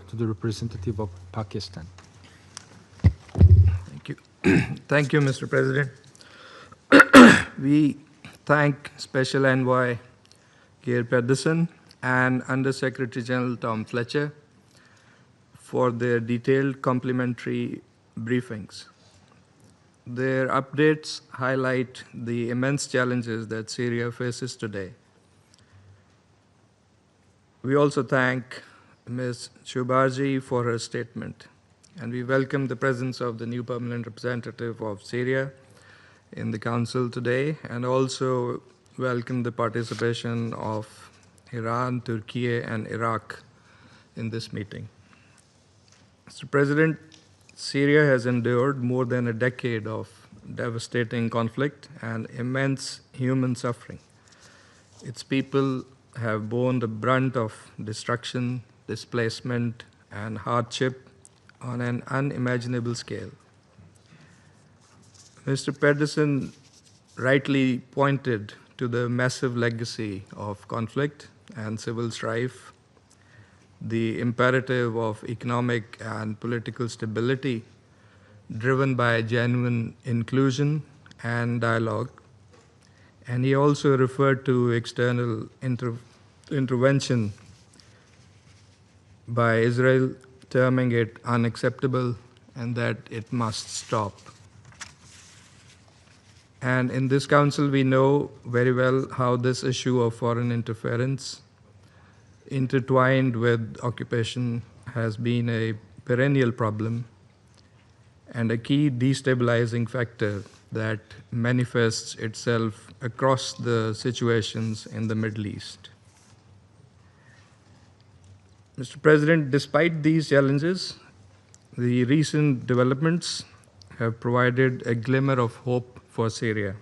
to the representative of Pakistan. Thank you. Thank you, Mr. President. We thank Special Envoy Geir Pedersen and Undersecretary General Tom Fletcher for their detailed complimentary briefings. Their updates highlight the immense challenges that Syria faces today. We also thank Ms. Shubarji for her statement, and we welcome the presence of the new permanent representative of Syria in the Council today, and also welcome the participation of Iran, Turkey, and Iraq in this meeting. Mr. President, Syria has endured more than a decade of devastating conflict and immense human suffering. Its people have borne the brunt of destruction, displacement, and hardship on an unimaginable scale. Mr. Pedersen rightly pointed to the massive legacy of conflict and civil strife, the imperative of economic and political stability driven by genuine inclusion and dialogue. And he also referred to external intervention by Israel, terming it unacceptable and that it must stop. And in this council, we know very well how this issue of foreign interference intertwined with occupation has been a perennial problem and a key destabilizing factor that manifests itself across the situations in the Middle East. Mr. President, despite these challenges, the recent developments have provided a glimmer of hope for Syria.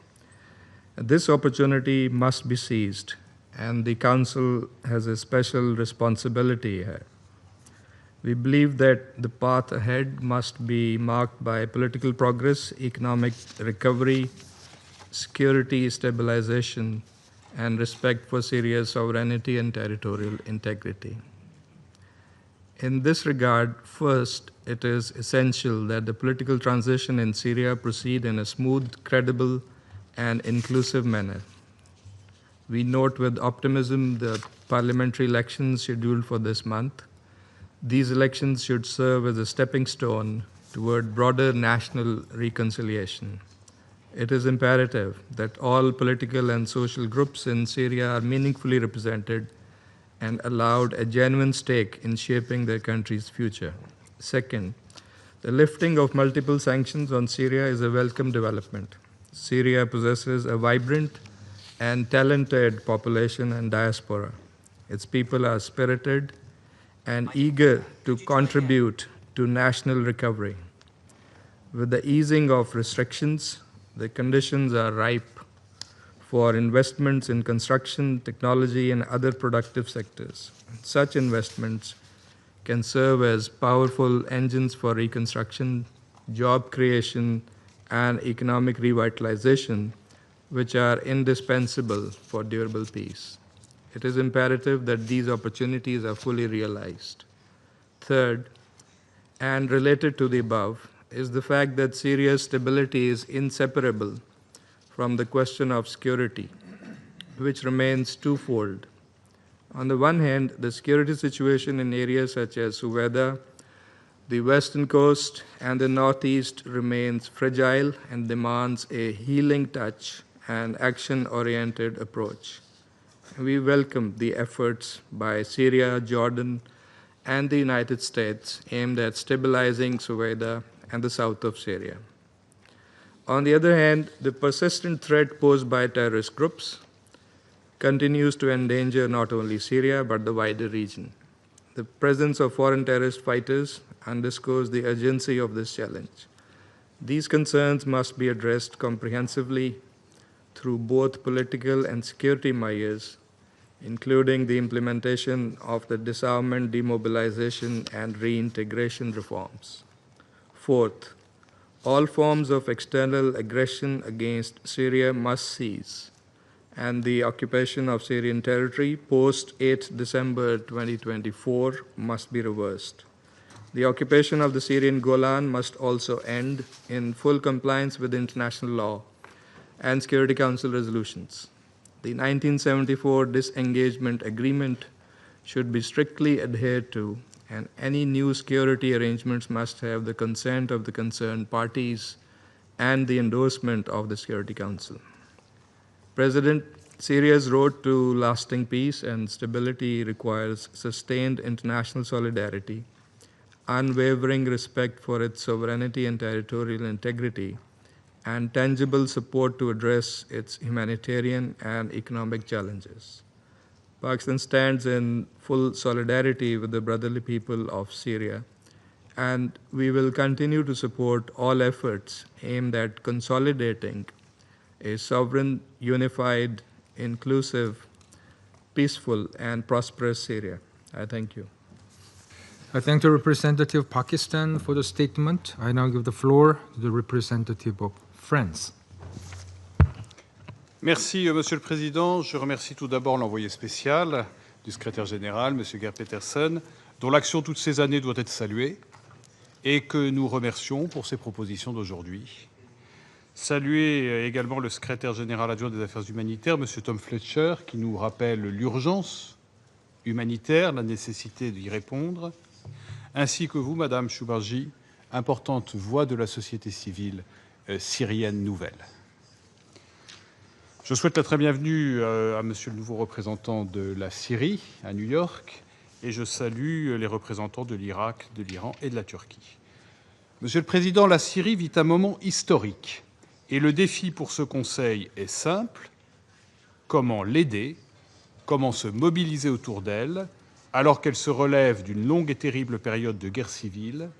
This opportunity must be seized, and the Council has a special responsibility here. We believe that the path ahead must be marked by political progress, economic recovery, security stabilization, and respect for Syria's sovereignty and territorial integrity. In this regard, first, it is essential that the political transition in Syria proceed in a smooth, credible, and inclusive manner. We note with optimism the parliamentary elections scheduled for this month. These elections should serve as a stepping stone toward broader national reconciliation. It is imperative that all political and social groups in Syria are meaningfully represented and allowed a genuine stake in shaping their country's future. Second, the lifting of multiple sanctions on Syria is a welcome development. Syria possesses a vibrant and talented population and diaspora. Its people are spirited and eager to contribute to national recovery. With the easing of restrictions, the conditions are ripe for investments in construction, technology, and other productive sectors. Such investments can serve as powerful engines for reconstruction, job creation, and economic revitalization, which are indispensable for durable peace. It is imperative that these opportunities are fully realized. Third, and related to the above, is the fact that Syria's stability is inseparable from the question of security, which remains twofold. On the one hand, the security situation in areas such as Suweda, the western coast, and the northeast remains fragile and demands a healing touch and action-oriented approach. We welcome the efforts by Syria, Jordan, and the United States aimed at stabilizing Suweda and the south of Syria. On the other hand, the persistent threat posed by terrorist groups continues to endanger not only Syria but the wider region. The presence of foreign terrorist fighters underscores the urgency of this challenge. These concerns must be addressed comprehensively through both political and security measures, including the implementation of the disarmament, demobilization, and reintegration reforms. Fourth, all forms of external aggression against Syria must cease, and the occupation of Syrian territory post 8 December 2024 must be reversed. The occupation of the Syrian Golan must also end in full compliance with international law and Security Council resolutions. The 1974 disengagement agreement should be strictly adhered to, and any new security arrangements must have the consent of the concerned parties and the endorsement of the Security Council. President, Syria's road to lasting peace and stability requires sustained international solidarity, unwavering respect for its sovereignty and territorial integrity, and tangible support to address its humanitarian and economic challenges. Pakistan stands in full solidarity with the brotherly people of Syria, and we will continue to support all efforts aimed at consolidating a sovereign, unified, inclusive, peaceful, and prosperous Syria. I thank you. I thank the representative of Pakistan for the statement. I now give the floor to the representative of France. Merci, Monsieur le Président. Je remercie tout d'abord l'envoyé spécial du secrétaire général, M. Geir Petersen, dont l'action toutes ces années doit être saluée et que nous remercions pour ses propositions d'aujourd'hui. Saluer également le secrétaire général adjoint des Affaires humanitaires, M. Tom Fletcher, qui nous rappelle l'urgence humanitaire, la nécessité d'y répondre, ainsi que vous, Madame Choubarji, importante voix de la société civile syrienne nouvelle. Je souhaite la très bienvenue à Monsieur le nouveau représentant de la Syrie à New York et je salue les représentants de l'Irak, de l'Iran et de la Turquie. Monsieur le Président, la Syrie vit un moment historique et le défi pour ce Conseil est simple. Comment l'aider? Comment se mobiliser autour d'elle alors qu'elle se relève d'une longue et terrible période de guerre civile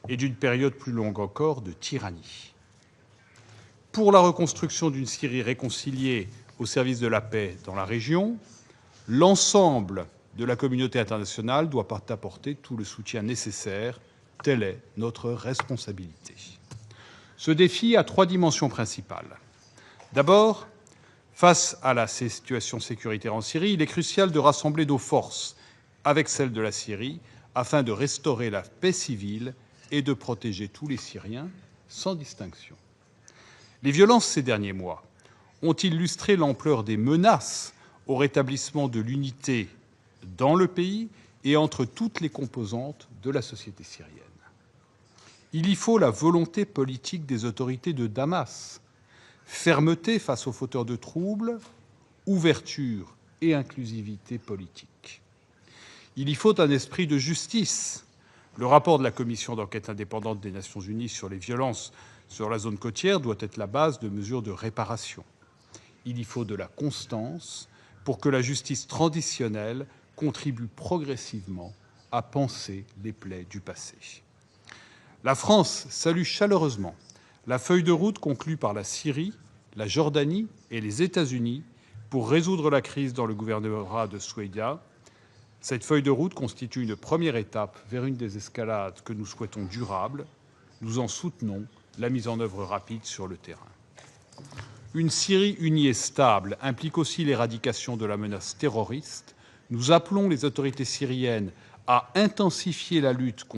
et d'une période plus longue encore de tyrannie? Pour la reconstruction d'une Syrie réconciliée au service de la paix dans la région, l'ensemble de la communauté internationale doit apporter tout le soutien nécessaire. Telle est notre responsabilité. Ce défi a trois dimensions principales. D'abord, face à la situation sécuritaire en Syrie, il est crucial de rassembler nos forces avec celles de la Syrie afin de restaurer la paix civile et de protéger tous les Syriens sans distinction. Les violences ces derniers mois ont illustré l'ampleur des menaces au rétablissement de l'unité dans le pays et entre toutes les composantes de la société syrienne. Il y faut la volonté politique des autorités de Damas, fermeté face aux fauteurs de troubles, ouverture et inclusivité politique. Il y faut un esprit de justice. Le rapport de la commission d'enquête indépendante des Nations Unies sur les violences sur la zone côtière doit être la base de mesures de réparation. Il y faut de la constance pour que la justice traditionnelle contribue progressivement à panser les plaies du passé. La France salue chaleureusement la feuille de route conclue par la Syrie, la Jordanie et les États-Unis pour résoudre la crise dans le gouvernorat de Soueïda. Cette feuille de route constitue une première étape vers une désescalade que nous souhaitons durable. Nous en soutenons la mise en œuvre rapide sur le terrain. Une Syrie unie et stable implique aussi l'éradication de la menace terroriste. Nous appelons les autorités syriennes à intensifier la lutte contre